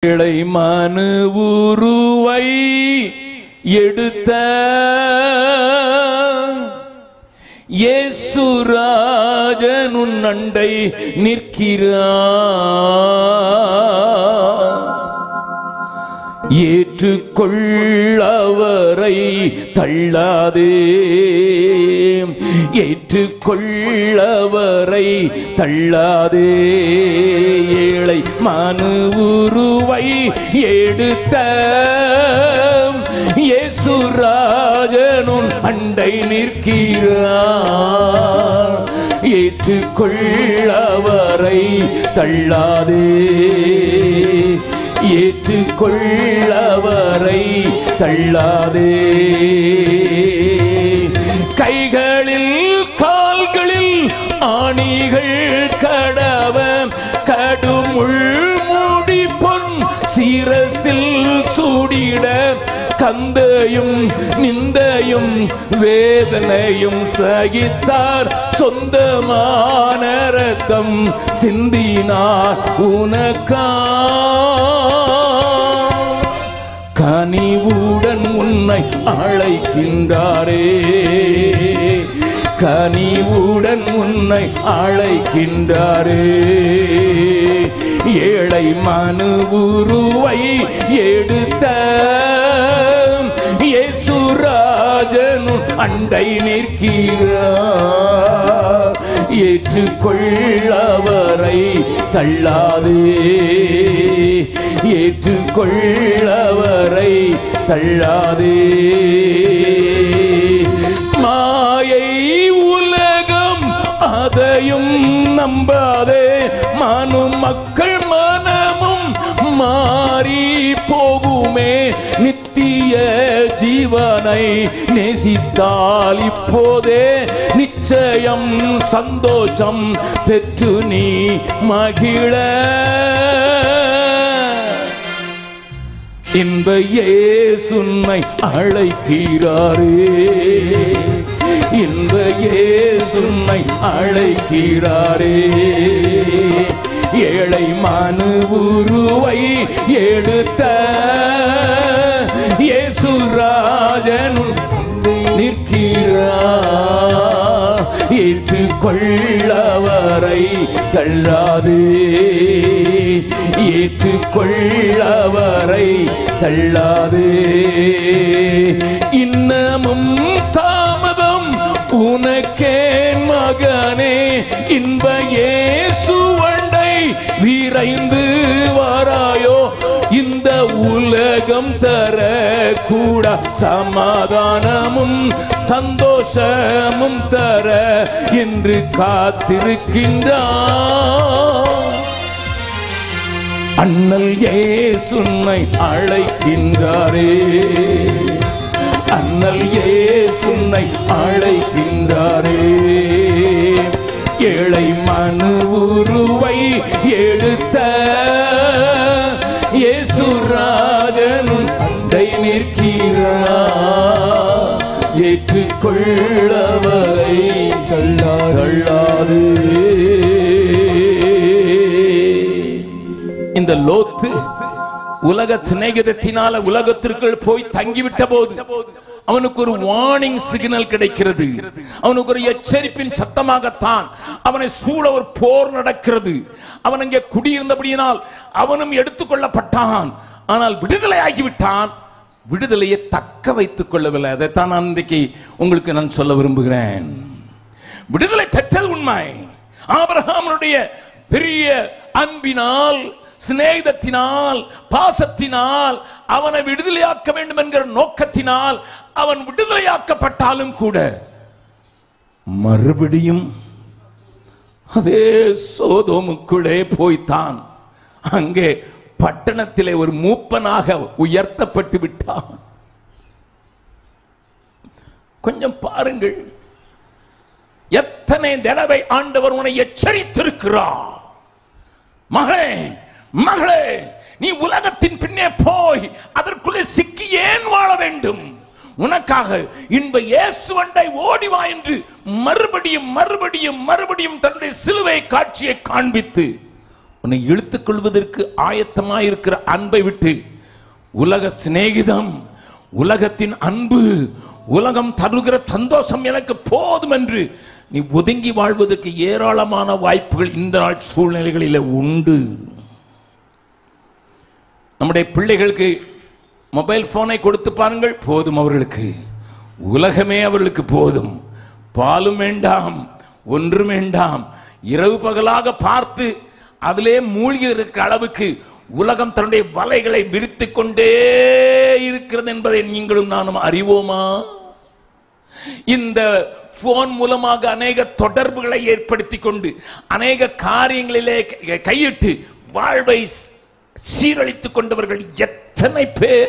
இளை மனு உருவை எடுத்த இயேசுராஜன் உன் அண்டை நிற்கிறார். ஏற்றுக்கொள்ளவரை தள்ளாதே, ஏற்றுக்கொள்ளவரை தள்ளாதே. ஏழை மனு உருவை எடுத்த இயேசுராஜன் உன் அண்டை நிற்கிறார். ஏற்றுக்கொள்ளவரை தள்ளாதே, ஏற்றுக்கொள்ளவரை தள்ளாதே. கைகளில் கால்களில் ஆணிகள் கடவ கடுமுள் மூடி பொன் சிரசில் சூடிட கந்தையும் நிந்தையும் வேதனையும் சகித்தார். சொந்தமான ரத்தம் சிந்தினார் உனக்கா. கனிவுடன் உன்னை அழைக்கின்றாரே, கனிவுடன் உன்னை அழைக்கின்றாரே. ஏழை மனு உருவை எடுத்த இயேசுராஜன் அண்டை நிற்கிறார். ஏற்றுக்கொள்ளவரை தள்ளாதே, ஏற்றுக்கொள்ளவரை தள்ளாதே. மாயை உலகம் அதையும் நம்பாதே, மனு மக்கள் மனமும் மாறி போகுமே. நித்திய ஜீவனை நேசித்தால் இப்போதே நிச்சயம் சந்தோஷம் பெற்று நீ மகிழ. இன்ப இயேசுவை அழைக்கிறாரே, இன்ப இயேசுவை அழைக்கிறாரே. ஏழை மனு உருவை எடுத்த இயேசுராஜன் நிற்கிறார். ஏற்றுக்கொள்ளவரை தள்ளாதே, ஏற்றுக்கொள்ளவரை தள்ளாதே. இன்னமும் தாமதம் உனக்கே மகனே, இன்ப இயேசுவண்டை விரைந்து வாராயோ. இந்த உலகம் தர கூட சமாதானமும் சந்தோஷமும் தர என்று காத்திருக்கின்றார். அண்ணல் இயேசுவை அழைக்கின்றாரே, அண்ணல் இயேசுவை அழைக்கின்றாரே. ஏழை மனு உருவை எடுத்த இயேசுராஜன் அண்டை நிற்கிறார். ஏற்றுக்கொள்ளவரை தள்ளாது. இந்த லோத்து உலக சிநேகிதத்தினால உலகத்திற்குள் போய் தங்கிவிட்ட போது அவனுக்கு ஒரு வார்னிங் சிக்னல் கிடைக்கிறது. அவனுக்கு ஒரு எச்சரிப்பின் சத்தமாகத்தான் அவனை சூழ ஒரு போர் நடக்கிறது. அவன் அங்கே குடியிருந்தபடியினால் அவனும் எடுத்துக்கொள்ளப்பட்டான். ஆனால் விடுதலை ஆகிவிட்டான். விடுதலையை தக்க வைத்துக் கொள்ளவில்லை. அதைத்தான் நான் இன்றைக்கு உங்களுக்கு நான் சொல்ல விரும்புகிறேன். விடுதலை பெற்றது உண்மை. ஆபிரகாமுடைய பெரிய அன்பினால், சிநேகிதத்தினால், பாசத்தினால் அவனை விடுதலையாக்க வேண்டும் என்கிற நோக்கத்தினால் அவன் விடுதலையாக்கப்பட்டாலும் கூட மறுபடியும் அதே சோதோமுக்குள்ளே போய்த்தான். அங்கே பட்டணத்திலே ஒரு மூப்பனாக உயர்த்தப்பட்டு விட்டான். கொஞ்சம் பாருங்கள், எத்தனை தடவை ஆண்டவர் உன்னை எச்சரித்திருக்கிறார். மகளே, மகளே, நீ உலகத்தின் பின்னே போய் அதற்குள்ளே சிக்கி ஏன் வாழ வேண்டும்? உனக்காக இன்ப இயேசுவண்டை ஓடிவா என்று மறுபடியும் மறுபடியும் மறுபடியும் தன்னுடைய சிலுவை காட்சியை காண்பித்து உன்னை இழுத்துக் கொள்வதற்கு ஆயத்தமாயிருக்கிற அன்பை விட்டு உலக சிநேகிதம், உலகத்தின் அன்பு, உலகம் தருகிற சந்தோஷம் எனக்கு போதும் என்று நீ ஒதுங்கி வாழ்வதற்கு ஏராளமான வாய்ப்புகள் இந்த நாள் சூழ்நிலைகளில் உண்டு. நம்முடைய பிள்ளைகளுக்கு மொபைல் போனை கொடுத்து பாருங்கள், போதும் அவர்களுக்கு. உலகமே அவர்களுக்கு போதும். பாலும் வேண்டாம், ஒன்றும் வேண்டாம். இரவு பகலாக பார்த்து அதிலே மூழ்கி இருக்கிற அளவுக்கு உலகம் தன்னுடைய வலைகளை விரித்துக் கொண்டே இருக்கிறது என்பதை நீங்களும் நானும் அறிவோமா? இந்த போன் மூலமாக அநேக தொடர்புகளை ஏற்படுத்திக் கொண்டு அநேக காரியங்களிலே கையிட்டு வாழ்வை சீரழித்துக் கொண்டவர்கள் எத்தனை பேர்!